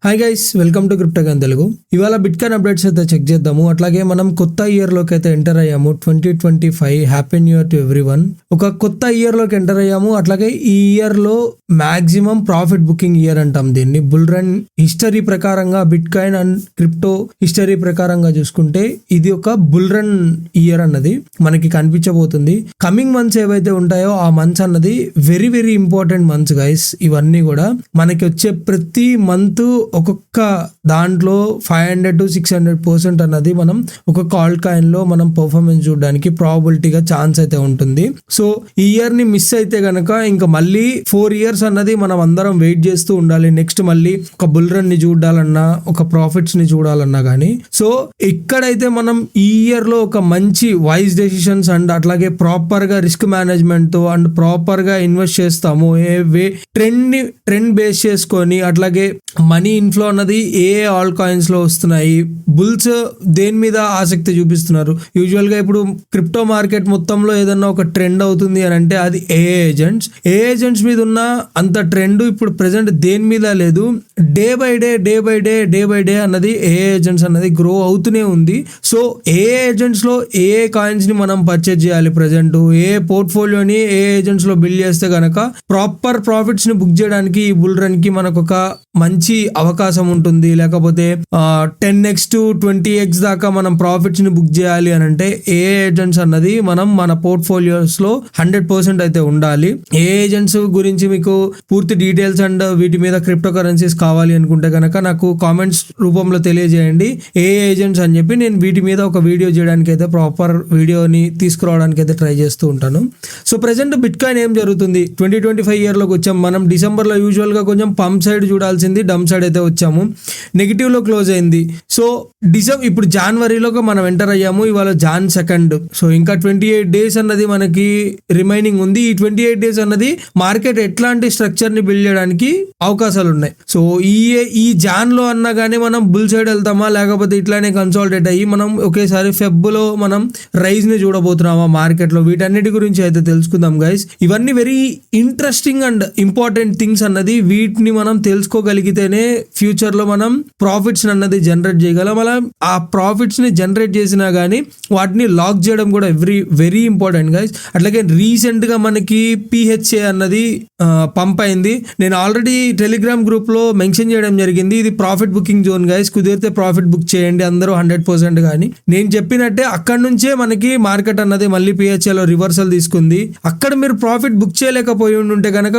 Hi guys, welcome to crypto coin Telugu. ఇవాళ bitcoin updates అయితే check చేద్దాము. అట్లాగే మనం కొత్త ఇయర్ లోకి అయితే ఎంటర్ అయ్యాము. 2025 happy new year to everyone. ఒక కొత్త ఇయర్ లోకి ఎంటర్ అయ్యాము. అట్లాగే ఈ ఇయర్ లో మాక్సిమం ప్రాఫిట్ బుకింగ్ ఇయర్ అంటాం దీన్ని. బుల్ రన్ హిస్టరీ ప్రకారంగా బిట్కాయిన్ అండ్ క్రిప్టో హిస్టరీ ప్రకారంగా చూసుకుంటే ఇది ఒక బుల్ రన్ ఇయర్ అన్నది మనకి కనిపించబోతుంది. కమింగ్ మంత్స్ ఏవైతే ఉంటాయో ఆ మంత్స్ అన్నది very very important months guys. ఇవన్నీ కూడా మనకి వచ్చే ప్రతి మంత్ ఒక్కొక్క దాంట్లో 500 to 600% అన్నది మనం ఒక కాల్ కాయిన్ లో మనం పర్ఫార్మెన్స్ చూడడానికి ప్రాబిలిటీగా ఛాన్స్ అయితే ఉంటుంది. సో ఈ ఇయర్ ని మిస్ అయితే గనక ఇంకా మళ్ళీ 4 years అన్నది మనం అందరం వెయిట్ చేస్తూ ఉండాలి. నెక్స్ట్ మళ్ళీ ఒక బుల్ రన్ ని చూడాలన్నా, ఒక ప్రాఫిట్స్ ని చూడాలన్నా కానీ. సో ఇక్కడైతే మనం ఈ ఇయర్ లో ఒక మంచి వైజ్ డెసిషన్స్ అండ్ అట్లాగే ప్రాపర్ గా రిస్క్ మేనేజ్మెంట్ తో అండ్ ప్రాపర్ గా ఇన్వెస్ట్ చేస్తాము. ట్రెండ్ బేస్ చేసుకొని అట్లాగే మనీ ఇన్ఫ్లో అన్నది ఏ ఆల్ కాయిన్స్ లో వస్తున్నాయి, బుల్స్ దేని మీద ఆసక్తి చూపిస్తున్నారు. యూజువల్ గా ఇప్పుడు క్రిప్టో మార్కెట్ మొత్తంలో ఏదన్నా ఒక ట్రెండ్ అవుతుంది అని అంటే అది ఏజెంట్స్ మీద ఉన్న అంత ట్రెండ్ ఇప్పుడు ప్రెసెంట్ దేని మీద లేదు. డే బై డే అన్నది ఏజెంట్స్ అన్నది గ్రో అవుతూనే ఉంది. సో ఏజెంట్స్ లో ఏ కాయిన్స్ ని మనం పర్చేజ్ చేయాలి, ప్రెసెంట్ ఏ పోర్ట్ఫోలియోని ఏజెంట్స్ లో బిల్డ్ చేస్తే గనక ప్రాపర్ ప్రాఫిట్స్ ని బుక్ చేయడానికి ఈ బుల్ రన్ కి మనకు ఒక మంచి అవకాశం ఉంటుంది. లేకపోతే 10x to 20x దాకా మనం ప్రాఫిట్స్ ని బుక్ చేయాలి అని అంటే ఏ ఏజెంట్స్ అన్నది మనం మన పోర్ట్ఫోలియోస్ లో 100% అయితే ఉండాలి. ఏ ఏజెంట్స్ గురించి మీకు పూర్తి డీటెయిల్స్ అండ్ వీటి మీద క్రిప్టో కరెన్సీస్ కావాలి అనుకుంటే కనుక నాకు కామెంట్స్ రూపంలో తెలియజేయండి ఏ ఏజెంట్స్ అని చెప్పి. నేను వీటి మీద ఒక వీడియో చేయడానికి అయితే ప్రాపర్ వీడియోని తీసుకురావడానికి అయితే ట్రై చేస్తూ ఉంటాను. సో ప్రెసెంట్ బిట్కాయిన్ ఏం జరుగుతుంది, 2025 ఇయర్ లోకి వచ్చాం మనం. డిసెంబర్ లో యూజువల్ గా కొంచెం పంప్ సైడ్ చూడాల్సింది, డమ్ సైడ్ అయితే వచ్చాము. నెగిటివ్ లో క్లోజ్ అయింది. సో ఇప్పుడు జనవరిలోకి మనం ఎంటర్ అయ్యాము. ఇవాళ Jan 2. సో ఇంకా 28 days అన్నది మనకి రిమైనింగ్ ఉంది. ఈ 28 days అన్నది మార్కెట్ ఎట్లాంటి స్ట్రక్చర్ ని బిల్డ్ చేయడానికి అవకాశాలు ఉన్నాయి. సో ఈ జాన్ లో అన్నా కానీ మనం బుల్ సైడ్ వెళ్తామా, లేకపోతే ఇట్లానే కన్సాలిడేట్ అయ్యి మనం ఒకేసారి ఫెబ్ లో మనం రైజ్ ని చూడబోతున్నామా మార్కెట్ లో, వీటన్నిటి గురించి అయితే తెలుసుకుందాం గైస్. ఇవన్నీ very interesting and important things అన్నది. వీటిని మనం తెలుసుకోగలిగితేనే ఫ్యూచర్ లో మనం ప్రాఫిట్స్ అన్నది జనరేట్ చేయగలం. అలా ఆ ప్రాఫిట్స్ ని జనరేట్ చేసినా గానీ వాటిని లాక్ చేయడం కూడా వెరీ ఇంపార్టెంట్ గైస్. అట్లాగే రీసెంట్ గా మనకి PHA అన్నది పంప్ అయింది. నేను ఆల్రెడీ టెలిగ్రామ్ గ్రూప్ లో మెన్షన్ చేయడం జరిగింది. ఇది ప్రాఫిట్ బుకింగ్ జోన్ గైస్. కుదిరితే ప్రాఫిట్ బుక్ చేయండి అందరూ 100%. కానీ నేను చెప్పినట్టే అక్కడ నుంచే మనకి మార్కెట్ అన్నది మళ్ళీ PHA లో రివర్సల్ తీసుకుంది. అక్కడ మీరు ప్రాఫిట్ బుక్ చేయలేకపోయి ఉంటే కనుక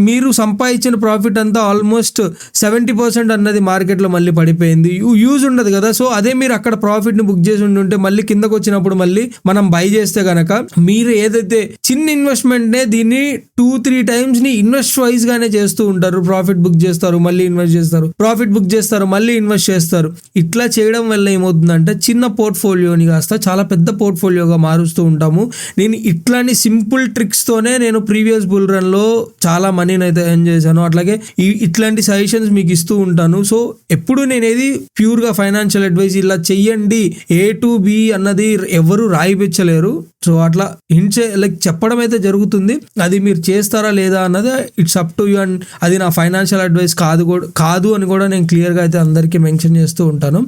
మీరు సంపాదించిన ప్రాఫిట్ అంతా ఆల్మోస్ట్ 70% అన్నది మార్కెట్ లో మళ్ళీ పడిపోయింది. యూజ్ ఉండదు కదా. సో అదే మీరు అక్కడ ప్రాఫిట్ ని బుక్ చేసి ఉంటే మళ్ళీ కిందకు వచ్చినప్పుడు మళ్ళీ మనం బై చేస్తే గనక మీరు ఏదైతే చిన్న ఇన్వెస్ట్మెంట్ నే దీన్ని 2-3 times ని ఇన్వెస్ట్ వైజ్ గానే చేస్తూ ఉంటారు. ప్రాఫిట్ బుక్ చేస్తారు, మళ్ళీ ఇన్వెస్ట్ చేస్తారు, ప్రాఫిట్ బుక్ చేస్తారు, మళ్ళీ ఇన్వెస్ట్ చేస్తారు. ఇట్లా చేయడం వల్ల ఏమవుతుందంటే చిన్న పోర్ట్ఫోలియోని కాస్త చాలా పెద్ద పోర్ట్ఫోలియోగా మారుస్తూ ఉంటాము. నేను ఇట్లాంటి సింపుల్ ట్రిక్స్ తోనే నేను ప్రీవియస్ బుల్ రన్ లో చాలా మనీని అయితే ఎర్న్ చేశాను. అట్లాగే ఇట్లాంటి సజెషన్స్ మీకు ఇస్తూ ఉంటాను. సో ఎప్పుడు నేనేది ప్యూర్ గా ఫైనాన్షియల్ అడ్వైస్ ఇలా చెయ్యండి A to B అన్నది ఎవరు రాయిపించలేరు. సో అట్లా చెప్పడం అయితే జరుగుతుంది. అది మీరు చేస్తారా లేదా అన్నది it's up to you. And అది నా ఫైనాన్షియల్ అడ్వైస్ కాదు అని కూడా నేను క్లియర్ గా అయితే అందరికీ మెన్షన్ చేస్తూ ఉంటాను.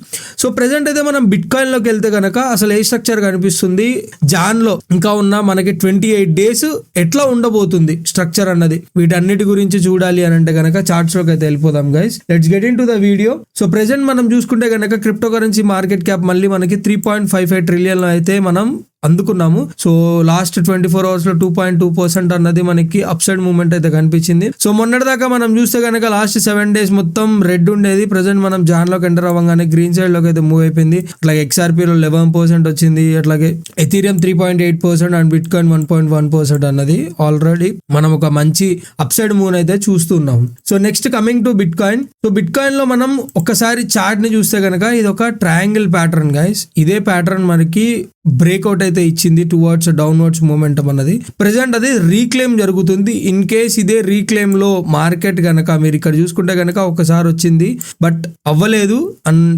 సో ప్రెసెంట్ అయితే మనం బిట్ కాయిన్ లోకి వెళ్తే కనుక అసలు ఏ స్ట్రక్చర్ కనిపిస్తుంది జాన్ లో ఇంకా ఉన్న మనకి 28 days ఎట్లా ఉండబోతుంది స్ట్రక్చర్ అన్నది, వీటన్నిటి గురించి చూడాలి అని అంటే కనుక చార్ట్స్ లోకి అయితే వెళ్ళిపోదాం guys. Let's get in to the video. So present మనం చూసుకుంటే కనుక క్రిప్టో కరెన్సీ మార్కెట్ క్యాప్ మళ్ళీ మనకి 3.55 trillion అయితే మనం అందుకున్నాము. సో లాస్ట్ 24 hours లో 2.2% అన్నది మనకి అప్ సైడ్ మూవ్మెంట్ అయితే కనిపించింది. సో మొన్నటి దాకా మనం చూస్తే కనుక లాస్ట్ 7 days మొత్తం రెడ్ ఉండేది. ప్రెసెంట్ మనం జాన్ లోకి ఎంటర్ అవ్వగానే గ్రీన్ సైడ్ లోకి అయితే మూవ్ అయిపోయింది. అట్లాగే XRP లో 11% వచ్చింది. అట్లాగే ఎథీరియం 3.8% అండ్ బిట్ కాయిన్ 1.1% అన్నది ఆల్రెడీ మనం ఒక మంచి అప్ సైడ్ మూవ్ అయితే చూస్తున్నాం. So next coming to bit coin. So bit coin లో మనం ఒకసారి చార్ట్ ని చూస్తే కనుక ఇది ఒక ట్రయాంగిల్ ప్యాటర్న్ గైస్. ఇదే ప్యాటర్న్ మనకి బ్రేక్అవుట్ అయితే ఇచ్చింది టువర్డ్స్ డౌన్వర్డ్స్ మూమెంటం అన్నది. ప్రెసెంట్ అది రీక్లెయిమ్ జరుగుతుంది. ఇన్ కేస్ ఇదే రీక్లెయిమ్ లో మార్కెట్ గనక మీరు ఇక్కడ చూసుకుంటే గనక ఒకసారి వచ్చింది బట్ అవ్వలేదు. అండ్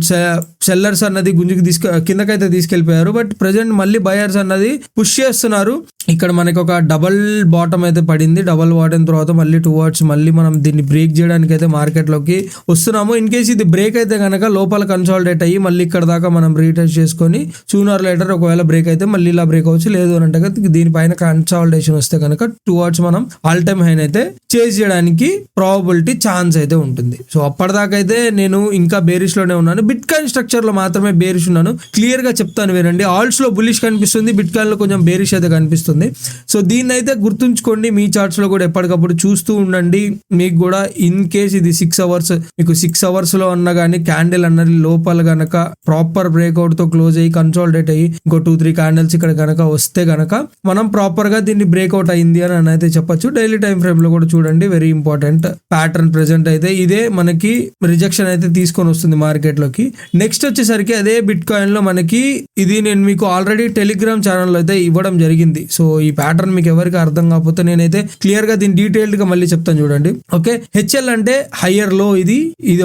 సెల్లర్స్ అన్నది గుంజుకి కిందకైతే తీసుకెళ్లిపోయారు. బట్ ప్రెసెంట్ మళ్ళీ బయర్స్ అన్నది పుష్ చేస్తున్నారు. ఇక్కడ మనకి ఒక డబల్ బాటమ్ అయితే పడింది. డబల్ బాటమ్ తర్వాత మళ్ళీ టువర్డ్స్ మళ్ళీ మనం దీన్ని బ్రేక్ చేయడానికి అయితే మార్కెట్ లోకి వస్తున్నాము. ఇన్ కేసు ఇది బ్రేక్ అయితే కనుక లోపల కన్సాలిడేట్ అయ్యి మళ్ళీ ఇక్కడ దాకా మనం రీటెస్ట్ చేసుకొని సూనర్ లేటర్ ఒకవేళ బ్రేక్ అయితే మళ్ళీ ఇలా బ్రేక్ అవచ్చు. లేదు అని అంటే దీనిపైన కన్సాలిడేషన్ వస్తే కనుక టువర్డ్స్ మనం ఆల్ టైమ్ హైన్ అయితే చేజ్ చేయడానికి ప్రాబబిలిటీ ఛాన్స్ అయితే ఉంటుంది. సో అప్పటిదాకా అయితే నేను ఇంకా బేరిష్ లోనే ఉన్నాను. బిట్ కాయిన్ స్ట్రక్చర్ లో మాత్రమే బేరిష్ ఉన్నాను. క్లియర్ గా చెప్తాను వినండి. ఆల్ట్స్ లో బులిష్ కనిపిస్తుంది, బిట్ కాయిన్ లో కొంచెం బేరిష్ అయితే కనిపిస్తుంది. సో దీన్ని అయితే గుర్తుంచుకోండి. మీ చార్ట్స్ లో కూడా ఎప్పటికప్పుడు చూస్తూ ఉండండి. మీకు కూడా ఇన్ కేస్ ఇది 6 అవర్స్ మీకు 6 అవర్స్ లో అన్నా కానీ క్యాండిల్ అన్నది లోపల గనక ప్రాపర్ బ్రేక్అవుట్ తో క్లోజ్ అయ్యి కన్సాలిడేట్ అయ్యి ఇంకో 2-3 క్యాండిల్స్ ఇక్కడ గనక వస్తే గనక మనం ప్రాపర్ గా దీన్ని బ్రేక్అవుట్ అయింది అని అయితే చెప్పొచ్చు. డైలీ టైం ఫ్రేమ్ లో కూడా చూడండి. Very important pattern. ప్రెసెంట్ అయితే ఇదే మనకి రిజెక్షన్ అయితే తీసుకొని వస్తుంది మార్కెట్ లోకి. నెక్స్ట్ వచ్చేసరికి అదే బిట్ కాయిన్ లో మనకి ఇది నేను మీకు ఆల్రెడీ టెలిగ్రామ్ ఛానల్ అయితే ఇవ్వడం జరిగింది. సో ఈ ప్యాటర్న్ మీకు ఎవరికి అర్థం కాకపోతే నేనైతే క్లియర్ గా దీన్ని డీటెయిల్డ్ గా మళ్ళీ చెప్తాను చూడండి. ఓకే, హెచ్ఎల్ అంటే హయ్యర్ లో, ఇది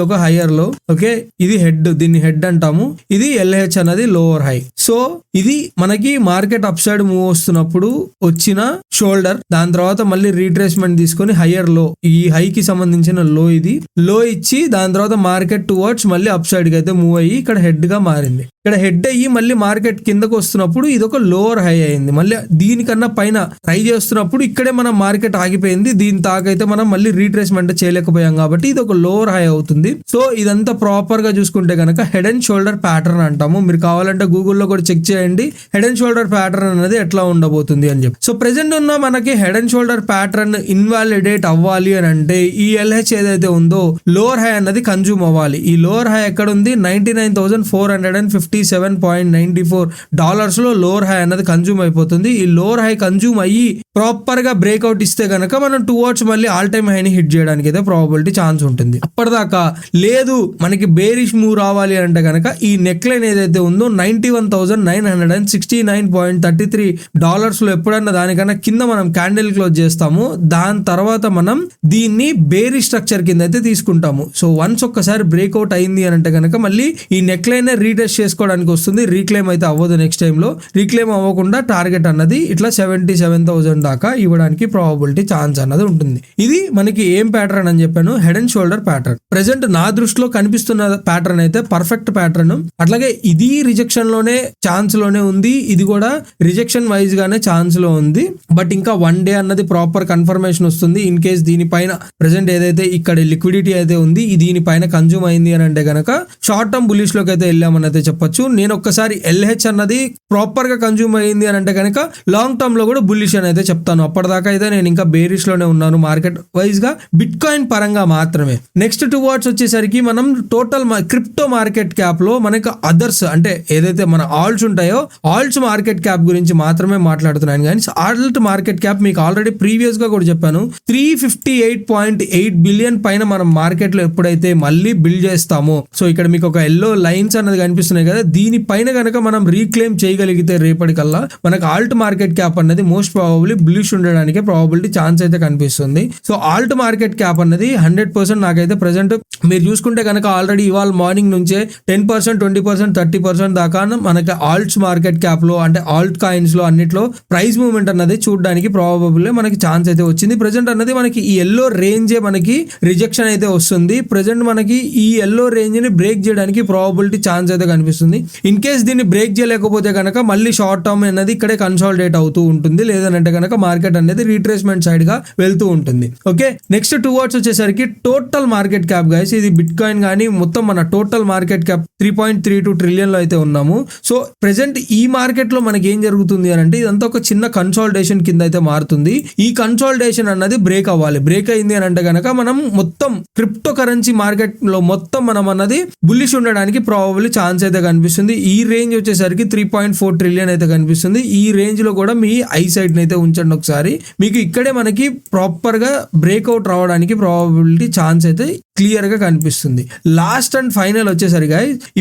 ఒక హయ్యర్ లో. ఓకే, ఇది హెడ్, దీన్ని హెడ్ అంటాము. ఇది ఎల్హెచ్ అన్నది లోవర్ హై. సో ఇది మనకి మార్కెట్ అప్ సైడ్ మూవ్ వస్తున్నప్పుడు వచ్చిన షోల్డర్, దాని తర్వాత మళ్ళీ రీట్రేస్మెంట్ తీసుకొని హయ్యర్ లో, ఈ హై కి సంబంధించిన లో, ఇది లో ఇచ్చి దాని తర్వాత మార్కెట్ టువర్డ్స్ మళ్ళీ అప్ సైడ్ కి అయితే మూవ్ అయ్యి ఇక్కడ హెడ్ గా మారింది. ఇక్కడ హెడ్ అయ్యి మళ్ళీ మార్కెట్ కిందకు వస్తున్నప్పుడు ఇది ఒక లోవర్ హై అయింది. మళ్ళీ దీనికన్నా పైన ట్రై చేస్తున్నప్పుడు ఇక్కడే మనం మార్కెట్ ఆగిపోయింది. దీని తాకైతే మనం మళ్ళీ రీట్రేస్మెంట్ చేయలేకపోయాం కాబట్టి ఇది ఒక లోవర్ హై అవుతుంది. సో ఇదంతా ప్రాపర్ గా చూసుకుంటే కనుక హెడ్ అండ్ షోల్డర్ ప్యాటర్న్ అంటాము. మీరు కావాలంటే గూగుల్లో కూడా చెక్ చేయండి హెడ్ అండ్ షోల్డర్ ప్యాటర్న్ అనేది ఎట్లా ఉండబోతుంది అని చెప్పి. సో ప్రెసెంట్ ఉన్న మనకి head and shoulder pattern invalidate అవ్వాలి అని అంటే ఈ ఎల్హెచ్ ఏదైతే ఉందో లోవర్ హై అన్నది కన్జ్యూమ్ అవ్వాలి. ఈ లోవర్ హై ఎక్కడ ఉంది? $99,457.94 లో లోవర్ హై అన్నది కన్జ్యూమ్ అయిపోతుంది. ఈ లోవర్ హై కన్జ్యూమ్ అయ్యి ప్రాపర్ గా బ్రేక్అవుట్ ఇస్తే కనుక మనం టువర్డ్స్ మళ్ళీ ఆల్ టైమ్ హైని హిట్ చేయడానికి అయితే ప్రాబబిలిటీ ఛాన్స్ ఉంటుంది. అప్పటిదాకా లేదు మనకి బేరిష్ మూవ్ రావాలి అంటే కనుక ఈ నెక్ లైన్ ఏదైతే ఉందో $91,969.33 లో ఎప్పుడన్నా దానికన్నా కింద మనం క్యాండిల్ క్లోజ్ చేస్తాము. దాని తర్వాత మనం దీన్ని బేరిష్ స్ట్రక్చర్ కింద అయితే తీసుకుంటాము. సో వన్స్ ఒక్కసారి బ్రేక్అవుట్ అయింది అని అంటే కనుక మళ్ళీ ఈ నెక్ లైన్ రీటెస్ట్ చేసుకోవడానికి వస్తుంది. రీక్లెయిమ్ అయితే అవ్వదు. నెక్స్ట్ టైం లో రీక్లెయిమ్ అవ్వకుండా టార్గెట్ అన్నది ఇట్లా 77,000 దాకా ఇవ్వడానికి ప్రాబబిలిటీ ఛాన్స్ అన్నది ఉంటుంది. ఇది మనకి ఏం ప్యాటర్న్ అని చెప్పాను? Head and shoulder pattern. Present నా దృష్టిలో కనిపిస్తున్న ప్యాటర్న్ అయితే పర్ఫెక్ట్ ప్యాటర్న్. అట్లాగే ఇది రిజెక్షన్ లోనే ఛాన్స్ లోనే ఉంది. ఇది కూడా రిజెక్షన్ వైజ్ గానే ఛాన్స్ లో ఉంది. బట్ ఇంకా 1 డే అన్నది ప్రాపర్ కన్ఫర్మేషన్ వస్తుంది. ఇన్ కేస్ దీనిపైన ప్రెసెంట్ ఏదైతే ఇక్కడ లిక్విడిటీ అయితే ఉంది దీనిపైన కన్జ్యూమ్ అయింది అని అంటే కనుక షార్ట్ టర్మ్ బులిష్ లోకి అయితే వెళ్ళామని అయితే చెప్పొచ్చు. నేను ఒక్కసారి ఎల్హెచ్ అన్నది ప్రాపర్ గా కన్జ్యూమ్ అయింది అని అంటే కనుక లాంగ్ టర్మ్ లో కూడా బులిష్ అని అయితే చెప్తాను. అప్పటిదాకా అయితే నేను ఇంకా బేరిష్ లోనే ఉన్నాను మార్కెట్ వైజ్ గా, బిట్ కాయిన్ పరంగా మాత్రమే. నెక్స్ట్ టువర్డ్స్ వచ్చేసరికి మనం టోటల్ క్రిప్టో మార్కెట్ క్యాప్ లో మనకి అదర్స్ అంటే ఏదైతే మన ఆల్ట్స్ ఉంటాయో ఆల్ట్స్ మార్కెట్ క్యాప్ గురించి మాత్రమే మాట్లాడుతున్నాను. కానీ ఆల్ట్ మార్కెట్ క్యాప్ మీకు ఆల్రెడీ ప్రీవియస్ గా కూడా చెప్పాను 358.8 బిలియన్ పైన మనం మార్కెట్ లో ఎప్పుడైతే మళ్ళీ బిల్డ్ చేస్తామో, సో ఇక్కడ మీకు ఒక ఎల్లో లైన్స్ అన్నది కనిపిస్తున్నాయి కదా, దీనిపైన కనుక మనం రీక్లెయిమ్ చేయగలిగితే రేపటికల్లా మనకు ఆల్ట్ మార్కెట్ క్యాప్ అన్నది మోస్ట్ ప్రాబబ్లీ బులిష్ ఉండడానికి ప్రాబబిలిటీ ఛాన్స్ అయితే కనిపిస్తుంది. సో ఆల్ట్ మార్కెట్ క్యాప్ అన్నది 100% నాకైతే ప్రెసెంట్ మీరు చూసుకుంటే కనుక ఆల్రెడీ ఇవాళ మార్నింగ్ నుంచే 10%, 20%, 30% దాకా మనకి ఆల్ట్స్ మార్కెట్ క్యాప్ లో అంటే ఆల్ట్ కాయిన్స్ లో అన్నిట్లో ప్రైస్ మూవ్మెంట్ అన్నది చూడడానికి ప్రాబబుల్లీ మనకి ఛాన్స్ అయితే వచ్చింది. ప్రెసెంట్ అన్నది మనకి ఈ ఎల్లో రేంజే మనకి రిజెక్షన్ అయితే వస్తుంది. ప్రెసెంట్ మనకి ఈ ఎల్లో రేంజ్ ని బ్రేక్ చేయడానికి ప్రాబబిలిటీ ఛాన్స్ అయితే కనిపిస్తుంది. ఇన్ కేస్ దీన్ని బ్రేక్ చేయలేకపోతే కనుక మళ్ళీ షార్ట్ టర్మ్ అనేది ఇక్కడే కన్సాలిడేట్ అవుతూ ఉంటుంది. లేదంటే కనుక మార్కెట్ అనేది రీట్రేస్మెంట్ సైడ్ గా వెళ్తూ ఉంటుంది. ఓకే, నెక్స్ట్ టువర్డ్స్ వచ్చేసరికి టోటల్ మార్కెట్ క్యాప్ గైస్, ఇది బిట్ కాయిన్ కానీ మొత్తం మన టోటల్ మార్కెట్ క్యాప్ 3.32 ట్రిలియన్ లో అయితే ఉన్నాము. సో ప్రెసెంట్ ఈ మార్కెట్ లో మనకి ఏం జరుగుతుంది అని అంటే ఇదంతా ఒక చిన్న కన్సాలిడేషన్ కింద అయితే మారుతుంది. ఈ కన్సాలిడేషన్ అన్నది బ్రేక్ అవ్వాలి. బ్రేక్ అయింది అని అంటే కనుక మనం మొత్తం క్రిప్టో కరెన్సీ మార్కెట్ లో మొత్తం మనం అన్నది బుల్లిష్ ఉండడానికి ప్రాబబ్లీ ఛాన్స్ అయితే కనిపిస్తుంది. ఈ రేంజ్ వచ్చేసరికి 3.4 ట్రిలియన్ అయితే కనిపిస్తుంది. ఈ రేంజ్ లో కూడా మీ ఐ సైడ్ అయితే ఉంచండి ఒకసారి. మీకు ఇక్కడే మనకి ప్రాపర్ గా బ్రేక్అవుట్ రావడానికి ప్రాబబిలిటీ ఛాన్స్ అయితే క్లియర్ గా కనిపిస్తుంది. లాస్ట్ అండ్ ఫైనల్ వచ్చేసరికి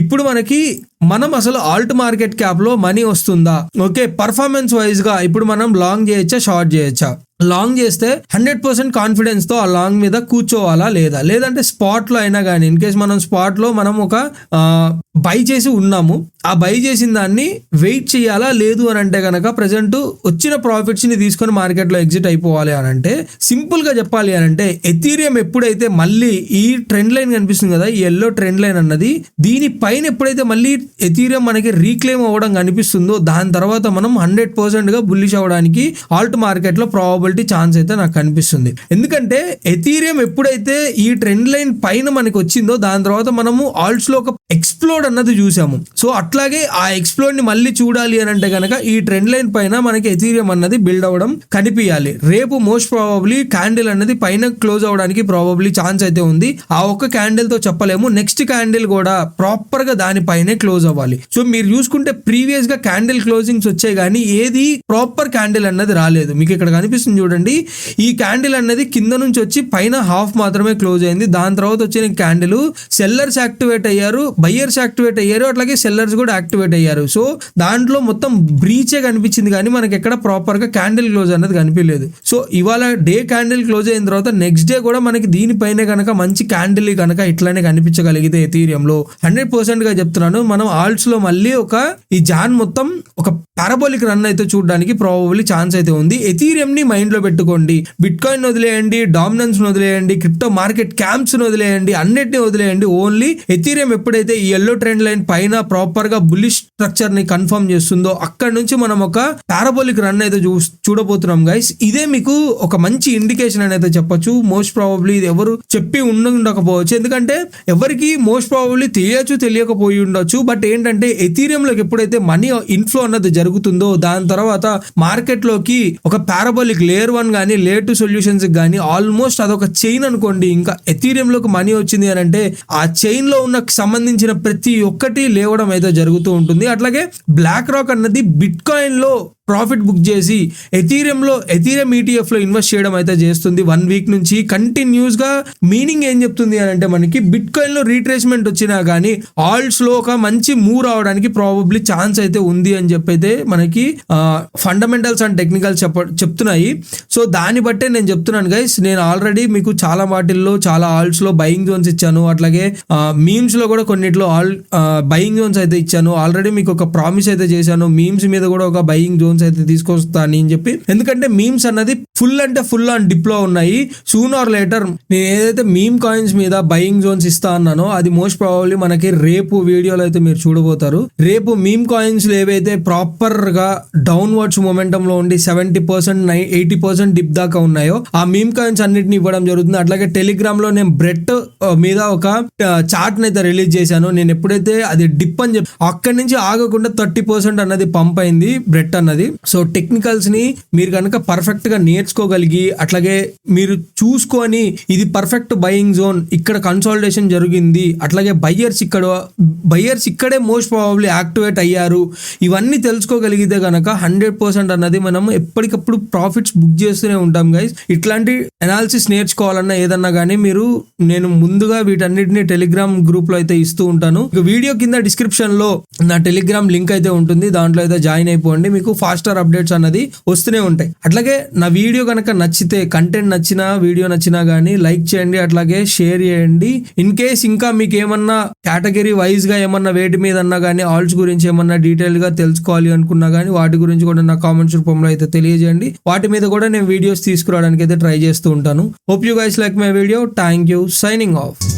ఇప్పుడు మనకి మనం అసలు ఆల్ట్ మార్కెట్ క్యాప్ లో మనీ వస్తుందా, ఓకే, పర్ఫార్మెన్స్ వైజ్ గా ఇప్పుడు మనం లాంగ్ చేయొచ్చా, షార్ట్ చేయొచ్చా? లాంగ్ చేస్తే 100% కాన్ఫిడెన్స్ తో ఆ లాంగ్ మీద కూర్చోవాలా లేదా, లేదంటే స్పాట్ లో అయినా కానీ ఇన్ కేస్ మనం స్పాట్ లో మనం ఒక బై చేసి ఉన్నాము, ఆ బై చేసిన దాన్ని వెయిట్ చేయాలా లేదు అని అంటే కనుక ప్రెసెంట్ వచ్చిన ప్రాఫిట్స్ ని తీసుకొని మార్కెట్ లో ఎగ్జిట్ అయిపోవాలి అని అంటే, సింపుల్ గా చెప్పాలి అని అంటే ఎథీరియం ఎప్పుడైతే మళ్ళీ ఈ ట్రెండ్ లైన్ కనిపిస్తుంది కదా, ఈ ఎల్లో ట్రెండ్ లైన్ అన్నది దీనిపైన ఎప్పుడైతే మళ్ళీ ఎథీరియం మనకి రీక్లెయిమ్ అవ్వడం కనిపిస్తుందో దాని తర్వాత మనం 100% గా బుల్లిష్ అవ్వడానికి ఆల్ట్ మార్కెట్ లో ప్రాబబిలిటీ ఛాన్స్ అయితే నాకు కనిపిస్తుంది. ఎందుకంటే ఎథీరియం ఎప్పుడైతే ఈ ట్రెండ్ లైన్ పైన మనకి వచ్చిందో దాని తర్వాత మనము ఆల్ట్స్ లో ఒక ఎక్స్ప్లోడ్ అన్నది చూసాము. సో అట్లాగే ఆ ఎక్స్ప్లోడ్ ని మళ్ళీ చూడాలి అని అంటే కనుక ఈ ట్రెండ్ లైన్ పైన మనకి ఎథీరియం అన్నది బిల్డ్ అవ్వడం కనిపించాలి. రేపు మోస్ట్ ప్రాబబ్లీ క్యాండిల్ అన్నది పైన క్లోజ్ అవడానికి ప్రాబబ్లీ ఛాన్స్ అయితే ఉంది. ఆ ఒక్క క్యాండిల్ తో చెప్పలేము, నెక్స్ట్ క్యాండిల్ కూడా ప్రాపర్ గా దానిపైనే క్లోజ్ అవ్వాలి. సో మీరు చూసుకుంటే ప్రీవియస్ గా క్యాండిల్ క్లోజింగ్స్ వచ్చాయి కానీ ఏది ప్రాపర్ క్యాండిల్ అన్నది రాలేదు. మీకు ఇక్కడ కనిపిస్తుంది చూడండి, ఈ క్యాండిల్ అన్నది కింద నుంచి వచ్చి పైన హాఫ్ మాత్రమే క్లోజ్ అయింది. దాని తర్వాత వచ్చిన క్యాండిల్ సెల్లర్స్ యాక్టివేట్ అయ్యారు, బయ్యర్స్ యాక్టివేట్ అయ్యారు, అట్లాగే సెల్లర్స్ కూడా యాక్టివేట్ అయ్యారు. సో దాంట్లో మొత్తం బ్రీచే కనిపించింది కానీ మనకి ఎక్కడ ప్రాపర్ గా క్యాండిల్ క్లోజ్ అనేది కనిపించలేదు. సో ఇవాళ డే క్యాండిల్ క్లోజ్ అయిన తర్వాత నెక్స్ట్ డే కూడా మనకి దీనిపైనే కనుక మంచి క్యాండిల్ కనుక ఇట్లానే కనిపించగలిగితే ఎథీరియంలో 100% గా చెప్తున్నాను, మనం ఆల్ట్స్ లో మళ్ళీ ఈ జాన్ మొత్తం ఒక పారాబోలిక్ రన్ అయితే చూడడానికి ప్రాబబ్లీ ఛాన్స్ అయితే ఉంది. ఎథీరియం ని మైండ్ లో పెట్టుకోండి, బిట్ కాయిన్ వదిలేయండి, డామినెన్స్ వదిలేయండి, క్రిప్టో మార్కెట్ క్యాంప్స్ వదిలేయండి, అన్నిటిని వదిలేయండి. ఓన్లీ ఎథీరియం ఎప్పుడైతే ఈ ఎల్లో ట్రెండ్ లైన్ పైన ప్రాపర్ గా బుల్లిష్ స్ట్రక్చర్ ని కన్ఫర్మ్ చేస్తుందో అక్కడ నుంచి మనం ఒక పారాబోలిక్ రన్ అయితే చూడబోతున్నాం గైస్. ఇదే మీకు ఒక మంచి ఇండికేషన్ అని అయితే చెప్పొచ్చు. మోస్ట్ ప్రాబబ్లీ ఇది ఎవరు చెప్పి ఉండకపోవచ్చు, ఎందుకంటే ఎవరికి మోస్ట్ ప్రాబబ్లీ తెలియకపోయి ఉండొచ్చు. బట్ ఏంటంటే ఎథీరియం లోకి ఎప్పుడైతే మనీ ఇన్ఫ్లో అన్నది జరుగుతుందో దాని తర్వాత మార్కెట్ లోకి ఒక పారాబోలిక్ లేయర్ 1 కానీ లేయర్ 2 సొల్యూషన్స్ కానీ ఆల్మోస్ట్ అదొక చైన్ అనుకోండి. ఇంకా ఎథీరియం లోకి మనీ వచ్చింది అని అంటే ఆ చైన్ లో ఉన్న సంబంధించిన ప్రతి ఒక్కటి లేవడం అయితే జరుగుతూ ఉంటుంది. అట్లాగే బ్లాక్ రాక్ అన్నది బిట్ కాయిన్ లో ప్రాఫిట్ బుక్ చేసి ఎథీరియం ETF లో ఇన్వెస్ట్ చేయడం అయితే చేస్తుంది 1 వీక్ నుంచి కంటిన్యూస్ గా. మీనింగ్ ఏం చెప్తుంది అని అంటే మనకి బిట్ కాయిన్ లో రీట్రేస్మెంట్ వచ్చినా కానీ ఆల్ట్స్ లో ఒక మంచి మూవ్ రావడానికి ప్రాబబ్లీ ఛాన్స్ అయితే ఉంది అని చెప్పైతే మనకి ఫండమెంటల్స్ అండ్ టెక్నికల్స్ చెప్తున్నాయి. సో దాన్ని బట్టే నేను చెప్తున్నాను గైస్. నేను ఆల్రెడీ మీకు చాలా వాటిల్లో చాలా ఆల్ట్స్ లో బయింగ్ జోన్స్ ఇచ్చాను, అట్లాగే మీమ్స్ లో కూడా కొన్నిట్లో బయింగ్ జోన్స్ అయితే ఇచ్చాను. ఆల్రెడీ మీకు ఒక ప్రామిస్ అయితే చేశాను, మీమ్స్ మీద కూడా ఒక బయింగ్ జోన్స్ అయితే తీసుకొస్తాను అని చెప్పి. ఎందుకంటే మీమ్స్ అన్నది ఫుల్ అంటే ఫుల్ ఆన్ డిప్ లో ఉన్నాయి. సూన్ ఆర్ లేటర్ నేను ఏదైతే మీమ్ కాయిన్స్ మీద బయింగ్ జోన్స్ ఇస్తా అన్నానో అది మోస్ట్ ప్రాబబ్లీ మనకి రేపు వీడియోలో అయితే మీరు చూడబోతారు. రేపు మీమ్ కాయిన్స్ ఏవైతే ప్రాపర్ గా డౌన్వర్డ్స్ మొమెంటం లో ఉండి 70% 80% డిప్ దాకా ఉన్నాయో ఆ మీమ్ కాయిన్స్ అన్నిటిని ఇవ్వడం జరుగుతుంది. అట్లాగే టెలిగ్రామ్ లో నేను బ్రెట్ మీద ఒక చార్ట్ అయితే రిలీజ్ చేశాను. నేను ఎప్పుడైతే అది డిప్ అని చెప్పి అక్కడి నుంచి ఆగకుండా 30% అన్నది పంప్ అయింది బ్రెట్ అన్నది. సో టెక్నికల్స్ ని మీరు కనుక పర్ఫెక్ట్ గా నేర్చుకోగలిగి అట్లాగే మీరు చూసుకొని ఇది పర్ఫెక్ట్ బయింగ్ జోన్, ఇక్కడ కన్సాలిడేషన్ జరిగింది, అట్లాగే బయ్యర్స్ ఇక్కడే మోస్ట్ ప్రాబబ్లీ యాక్టివేట్ అయ్యారు, ఇవన్నీ తెలుసుకోగలిగితే కనుక 100% అన్నది మనం ఎప్పటికప్పుడు ప్రాఫిట్స్ బుక్ చేస్తూనే ఉంటాం గైస్. ఇట్లాంటి అనాలిసిస్ నేర్చుకోవాలన్నా ఏదన్నా కానీ నేను ముందుగా వీటన్నిటిని టెలిగ్రామ్ గ్రూప్ లో అయితే ఇస్తూ ఉంటాను. వీడియో కింద డిస్క్రిప్షన్ లో నా టెలిగ్రామ్ లింక్ అయితే ఉంటుంది, దాంట్లో అయితే జాయిన్ అయిపోండి, మీకు ఫాస్టర్ అప్డేట్స్ అన్నది వస్తూనే ఉంటాయి. అట్లాగే నా వీడియో కనుక నచ్చితే, కంటెంట్ నచ్చినా వీడియో నచ్చినా కానీ లైక్ చేయండి, అట్లాగే షేర్ చేయండి. ఇన్ కేస్ ఇంకా మీకు ఏమన్నా కేటగిరీ వైజ్ గా ఏమన్నా వేటి మీద అన్నా కానీ ఆల్ట్స్ గురించి ఏమన్నా డీటెయిల్ గా తెలుసుకోవాలి అనుకున్నా కానీ వాటి గురించి కూడా నా కామెంట్స్ రూపంలో అయితే తెలియజేయండి. వాటి మీద కూడా నేను వీడియోస్ తీసుకురావడానికి అయితే ట్రై చేస్తూ ఉంటాను. Hope you guys like my video. Thank you. Signing off.